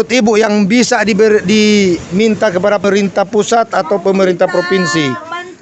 menurut Ibu yang bisa diminta kepada pemerintah pusat atau pemerintah provinsi?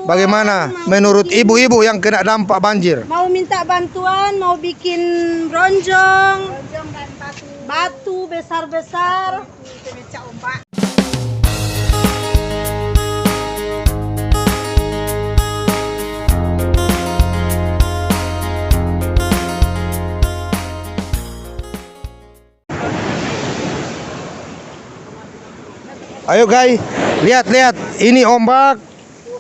Bagaimana menurut Ibu-ibu yang kena dampak banjir? Mau minta bantuan, mau bikin ronjong dan batu besar-besar. Ayo guys, lihat-lihat, ini ombak,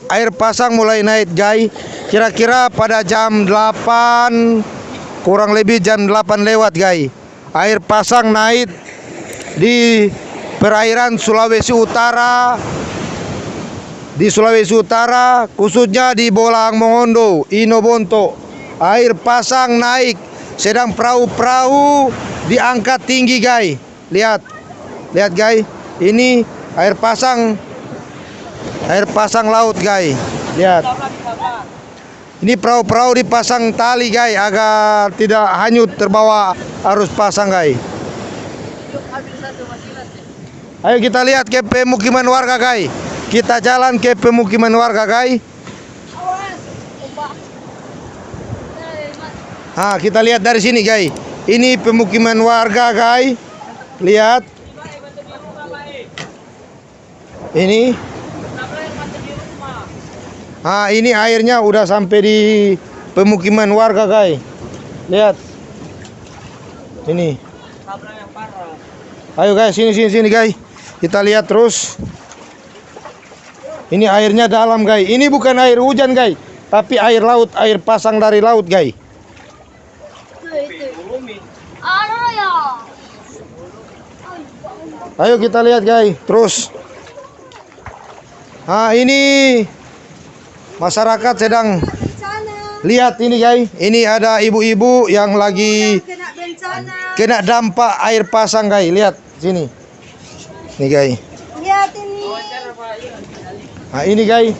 air pasang mulai naik guys. Kira-kira pada jam 8, kurang lebih jam 8 lewat guys. Air pasang naik di perairan Sulawesi Utara. Di Sulawesi Utara, khususnya di Bolang Mongondo, Inobonto. Air pasang naik, sedang perahu-perahu diangkat tinggi guys. Lihat, lihat guys, ini air pasang laut guys. Lihat, ini perahu-perahu dipasang tali guys agar tidak hanyut terbawa arus pasang guys. Ayo kita lihat ke pemukiman warga guys. Kita jalan ke pemukiman warga guys. Nah, kita lihat dari sini guys. Ini pemukiman warga guys. Lihat. Ini. Ah, ini airnya udah sampai di pemukiman warga guys. Lihat. Ini. Ayo guys, sini guys. Kita lihat terus. Ini airnya dalam guys. Ini bukan air hujan guys, tapi air laut, air pasang dari laut guys. Ayo kita lihat guys, terus. Nah, ini masyarakat sedang lihat ini guys. Ini ada ibu-ibu yang lagi kena dampak air pasang guys. Lihat sini. Nih guys. Lihat ini. Nah, ini guys.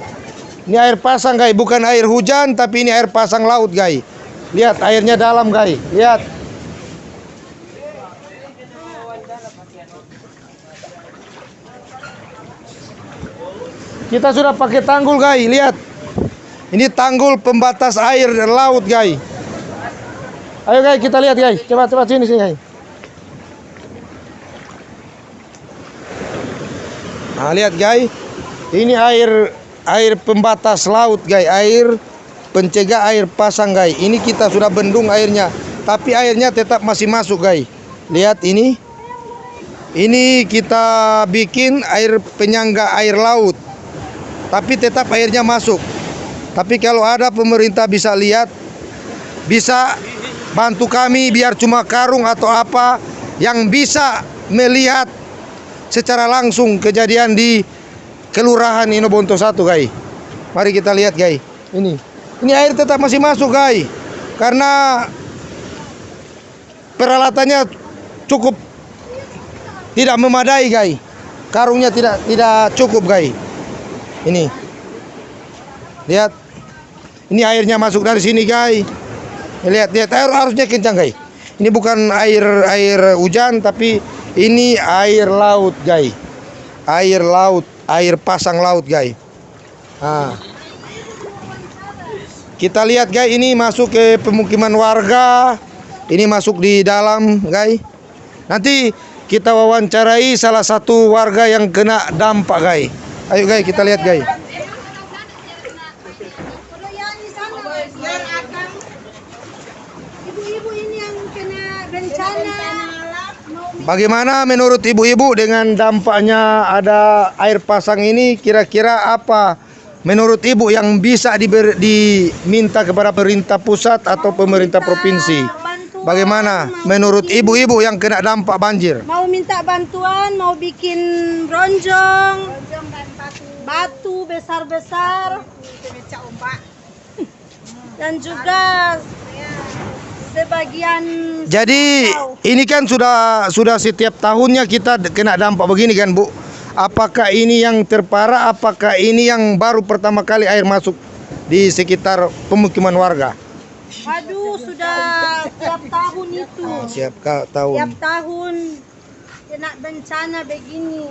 Ini air pasang guys, bukan air hujan tapi ini air pasang laut guys. Lihat airnya dalam guys. Lihat. Kita sudah pakai tanggul guys, lihat. Ini tanggul pembatas air laut guys. Ayo guys, kita lihat guys. Coba sini guys. Nah, lihat guys. Ini air pembatas laut guys, air pencegah air pasang guys. Ini kita sudah bendung airnya, tapi airnya tetap masih masuk guys. Lihat ini. Ini kita bikin air penyangga air laut, tapi tetap airnya masuk. Tapi kalau ada pemerintah bisa lihat, bisa bantu kami biar cuma karung atau apa yang bisa melihat secara langsung kejadian di Kelurahan Inobonto 1 guys. Mari kita lihat guys. Ini air tetap masih masuk guys. Karena peralatannya cukup tidak memadai guys. Karungnya tidak cukup guys. Ini. Lihat. Ini airnya masuk dari sini guys. Lihat air harusnya kencang guys. Ini bukan air hujan tapi ini air laut guys. Air laut, air pasang laut guys. Nah. Kita lihat guys, ini masuk ke pemukiman warga. Ini masuk di dalam guys. Nanti kita wawancarai salah satu warga yang kena dampak guys. Ayo guys, kita lihat guys. Ibu-ibu ini yang kena bencana. Bagaimana menurut ibu-ibu dengan dampaknya ada air pasang ini? Kira-kira apa menurut ibu yang bisa diminta kepada pemerintah pusat atau pemerintah provinsi? Bagaimana menurut ibu-ibu yang kena dampak banjir? Mau minta bantuan, mau bikin ronjong dan batu besar-besar. Dan juga sebagian. Jadi ini kan sudah setiap tahunnya kita kena dampak begini kan Bu? Apakah ini yang terparah? Apakah ini yang baru pertama kali air masuk di sekitar pemukiman warga? Waduh, sudah tiap tahun itu. Siap tahun. Tiap tahun kena bencana begini.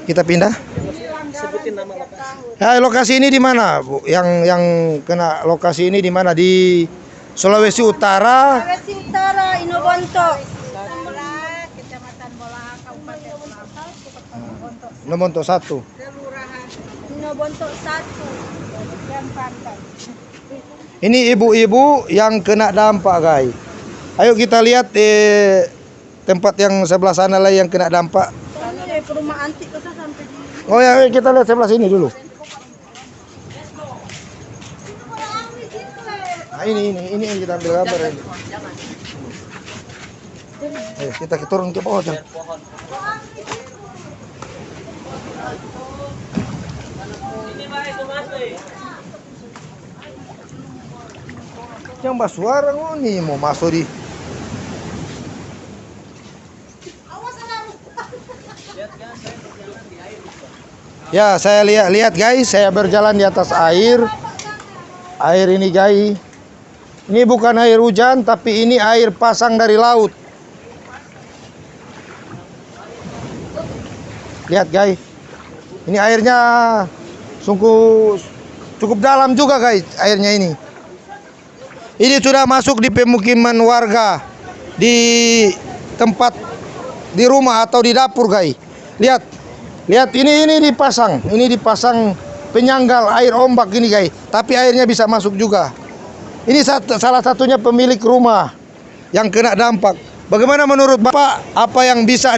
Kita pindah. Sebutin nama lokasi. Ya, lokasi ini di mana, Bu? Yang kena lokasi ini di mana? Di Sulawesi Utara. Sulawesi Utara, Inobonto. Kecamatan Bolaha, Kabupaten Bolaha, Inobonto. Inobonto 1. Kelurahan Inobonto 1. dan Pantai. Ini ibu-ibu yang kena dampak, guys. Ayo kita lihat tempat yang sebelah sana lah yang kena dampak. Ini ke rumah antik kita sampai di. Oh ya, kita lihat sebelah sini dulu. Nah, ini yang kita ambil gambar ini. Ayo, kita turun ke bawah. Jangan. Yang mbak suara nih mau masuk di. Ya, saya lihat guys, saya berjalan di atas air. Air ini guys. Ini bukan air hujan, tapi ini air pasang dari laut. Lihat guys. Ini airnya cukup dalam juga guys, airnya ini. Ini sudah masuk di pemukiman warga, di tempat di rumah atau di dapur guys. Lihat ini dipasang penyanggal air ombak ini guys. Tapi airnya bisa masuk juga. Ini salah satunya pemilik rumah yang kena dampak. Bagaimana menurut Bapak, apa yang bisa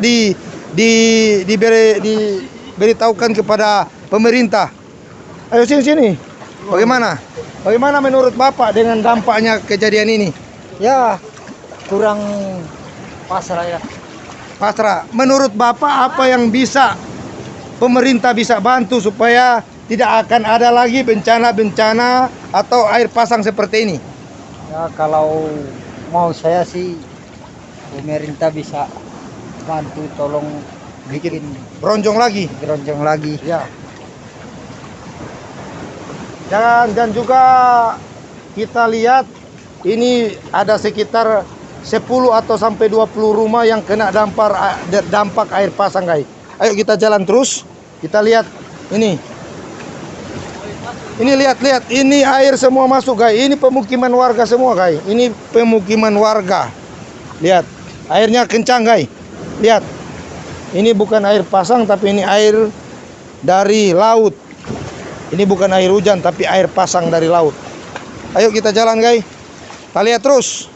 diberitahukan kepada pemerintah? Ayo sini. Bagaimana menurut Bapak dengan dampaknya kejadian ini? Ya, kurang pasrah ya. Pasrah. Menurut Bapak apa yang bisa pemerintah bisa bantu supaya tidak akan ada lagi bencana-bencana atau air pasang seperti ini? Ya, kalau mau saya sih pemerintah bisa bantu, tolong bikin Bronjong lagi. geronjong lagi. Ya. Dan juga kita lihat ini ada sekitar 10 atau sampai 20 rumah yang kena dampak air pasang guys. Ayo kita jalan terus. Kita lihat ini. Ini lihat, ini air semua masuk guys. Ini pemukiman warga semua guys. Ini pemukiman warga. Lihat, airnya kencang guys. Lihat. Ini bukan air pasang tapi ini air dari laut. Ini bukan air hujan tapi air pasang dari laut. Ayo kita jalan guys. Kita lihat terus.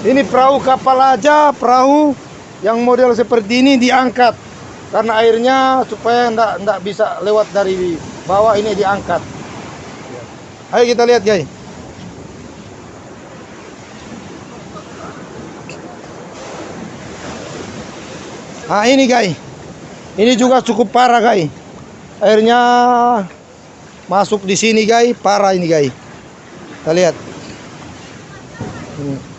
Ini perahu kapal aja, perahu yang model seperti ini diangkat. Karena airnya supaya enggak bisa lewat dari bawah, ini diangkat. Ayo kita lihat guys. Nah ini guys. Ini juga cukup parah guys. Airnya masuk di sini guys, parah ini guys. Kita lihat. Ini.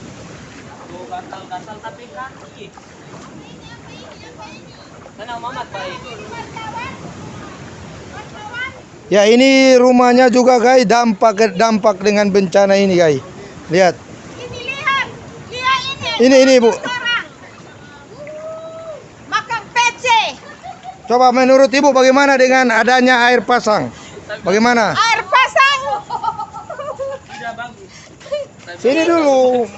Ya ini rumahnya juga guys, dampak dengan bencana ini guys. Lihat. Ini Bu. Makan PC. Coba menurut Ibu bagaimana dengan adanya air pasang? Bagaimana? Air pasang. Sini dulu.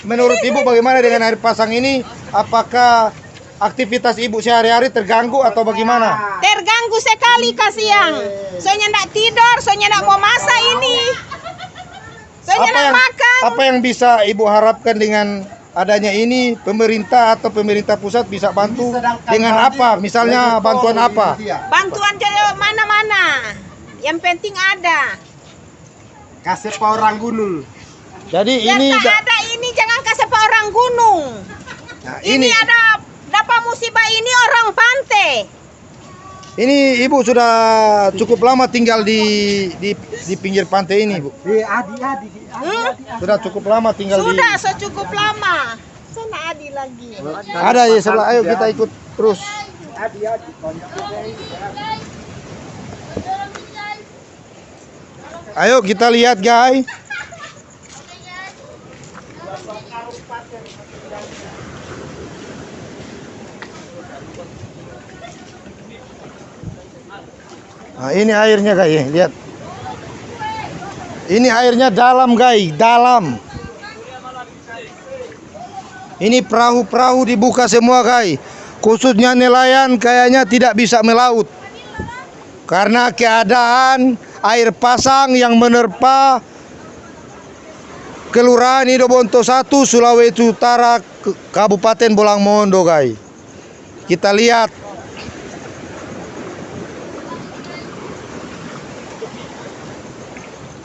Menurut Ibu bagaimana dengan air pasang ini? Apakah aktivitas Ibu sehari-hari terganggu atau bagaimana? Terganggu sekali kasihan. Soalnya enggak tidur, soalnya enggak mau masak ini. Soalnya enggak makan. Apa yang bisa Ibu harapkan dengan adanya ini? Pemerintah atau pemerintah pusat bisa bantu dengan apa? Misalnya bantuan apa? Bantuan dari mana-mana. Yang penting ada. Kasih pak orang gunung. Jadi Yang ini tak ada ini jangan kasih pak orang gunung. Nah, Ini ada dapat musibah ini orang pantai. Ini Ibu sudah cukup lama tinggal di pinggir pantai ini, Bu. Adi. Sudah cukup lama tinggal Sudah secukup lama. Sana Adi lagi. Ada di sebelah. Ayo kita ikut terus. Adi. Ayo kita lihat, guys. Nah, ini airnya guys, lihat. Ini airnya dalam guys, dalam. Ini perahu-perahu dibuka semua guys. Khususnya nelayan kayaknya tidak bisa melaut. Karena keadaan air pasang yang menerpa Kelurahan Inobonto 1, Sulawesi Utara, Kabupaten Bolangmondo guys. Kita lihat.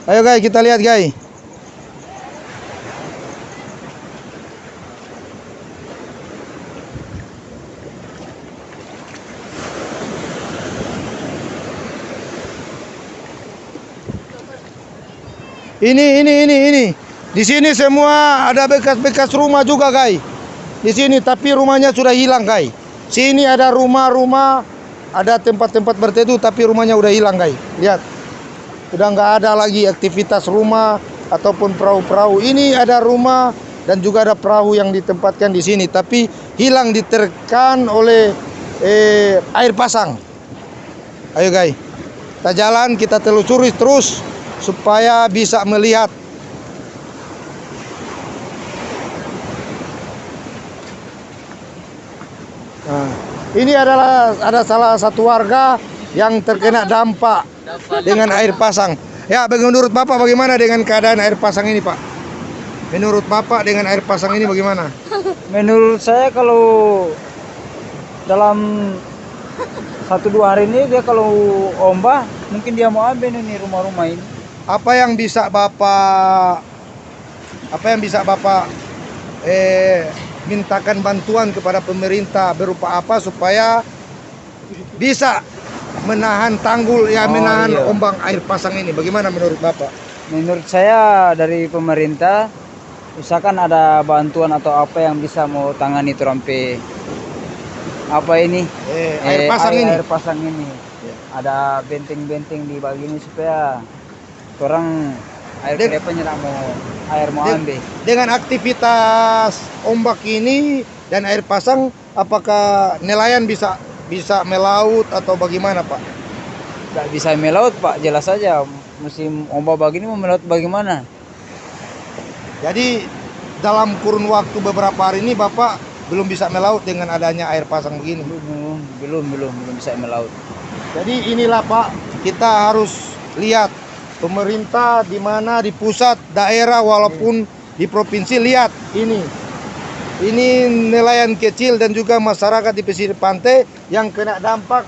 Ayo guys, kita lihat guys. Ini. Di sini semua ada bekas-bekas rumah juga guys. Di sini tapi rumahnya sudah hilang guys. Sini ada rumah-rumah, ada tempat-tempat berteduh tapi rumahnya udah hilang guys. Lihat. Udah nggak ada lagi aktivitas rumah ataupun perahu-perahu. Ini ada rumah dan juga ada perahu yang ditempatkan di sini, tapi hilang diterkam oleh air pasang. Ayo guys, kita jalan, kita telusuri terus supaya bisa melihat. Nah, ini ada salah satu warga yang terkena dampak dengan air pasang. Ya, menurut Bapak bagaimana dengan keadaan air pasang ini, Pak? Menurut Bapak dengan air pasang ini bagaimana? Menurut saya kalau dalam 1-2 hari ini dia kalau ombak mungkin dia mau ambil ini rumah-rumah ini. Apa yang bisa Bapak mintakan bantuan kepada pemerintah berupa apa supaya bisa menahan tanggul ya, menahan iya. ombak air pasang ini? Bagaimana menurut Bapak? Menurut saya dari pemerintah usahakan ada bantuan atau apa yang bisa mau tangani itu sampai apa ini air pasang ini. Air pasang ini. Ada benteng-benteng di bagian ini supaya orang air kedepannya mau ambil. Dengan aktivitas ombak ini dan air pasang, apakah nelayan bisa melaut atau bagaimana, Pak? Nggak bisa melaut, Pak. Jelas saja musim ombak begini mau melaut bagaimana? Jadi dalam kurun waktu beberapa hari ini Bapak belum bisa melaut dengan adanya air pasang begini. Belum bisa melaut. Jadi inilah Pak, kita harus lihat pemerintah di mana, di pusat, daerah walaupun di provinsi. Lihat ini nelayan kecil dan juga masyarakat di pesisir pantai yang kena dampak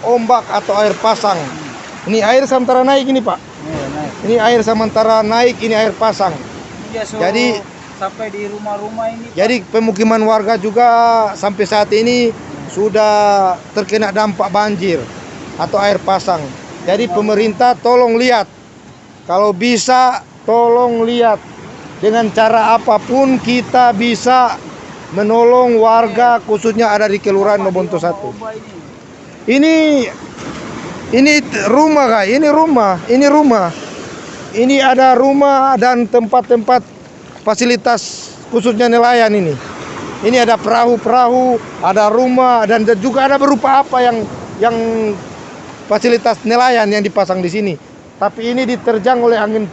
ombak atau air pasang. Ini air sementara naik ini, Pak. Naik. Ini air sementara naik, ini air pasang. Jadi sampai di rumah-rumah ini. Jadi pemukiman warga juga sampai saat ini sudah terkena dampak banjir atau air pasang. Jadi pemerintah tolong lihat, kalau bisa tolong lihat dengan cara apapun kita bisa menolong warga khususnya ada di Kelurahan Inobonto 1. Ini rumah guys, ini rumah. Ini ada rumah dan tempat-tempat fasilitas khususnya nelayan ini. Ini ada perahu-perahu, ada rumah dan juga ada berupa apa yang fasilitas nelayan yang dipasang di sini. Tapi ini diterjang oleh angin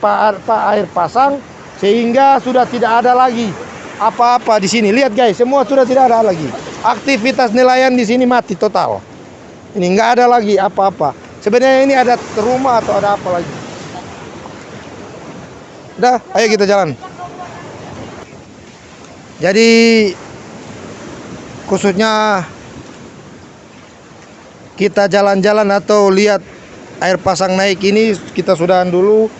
air pasang sehingga sudah tidak ada lagi apa-apa di sini. Lihat guys, semua sudah tidak ada lagi. Aktivitas nelayan di sini mati total. Ini nggak ada lagi apa-apa. Sebenarnya ini ada rumah atau ada apa lagi? Udah, ayo kita jalan. Jadi khususnya kita jalan-jalan atau lihat air pasang naik ini kita sudahan dulu,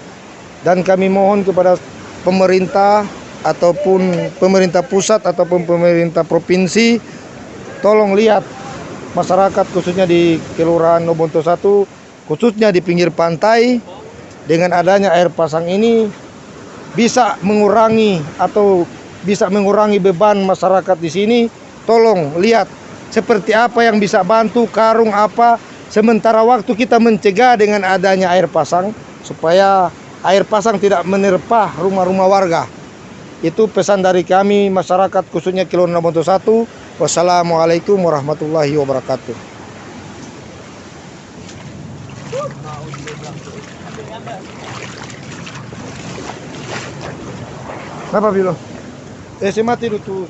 dan kami mohon kepada pemerintah ataupun pemerintah pusat ataupun pemerintah provinsi tolong lihat masyarakat khususnya di Kelurahan Inobonto 1 khususnya di pinggir pantai. Dengan adanya air pasang ini bisa mengurangi beban masyarakat di sini. Tolong lihat seperti apa yang bisa bantu, karung apa sementara waktu kita mencegah dengan adanya air pasang supaya air pasang tidak menerpa rumah-rumah warga. Itu pesan dari kami masyarakat khususnya Kilauan Lamonto 1. Wassalamualaikum warahmatullahi wabarakatuh. Kenapa Bilo? Saya mati dulu tuh.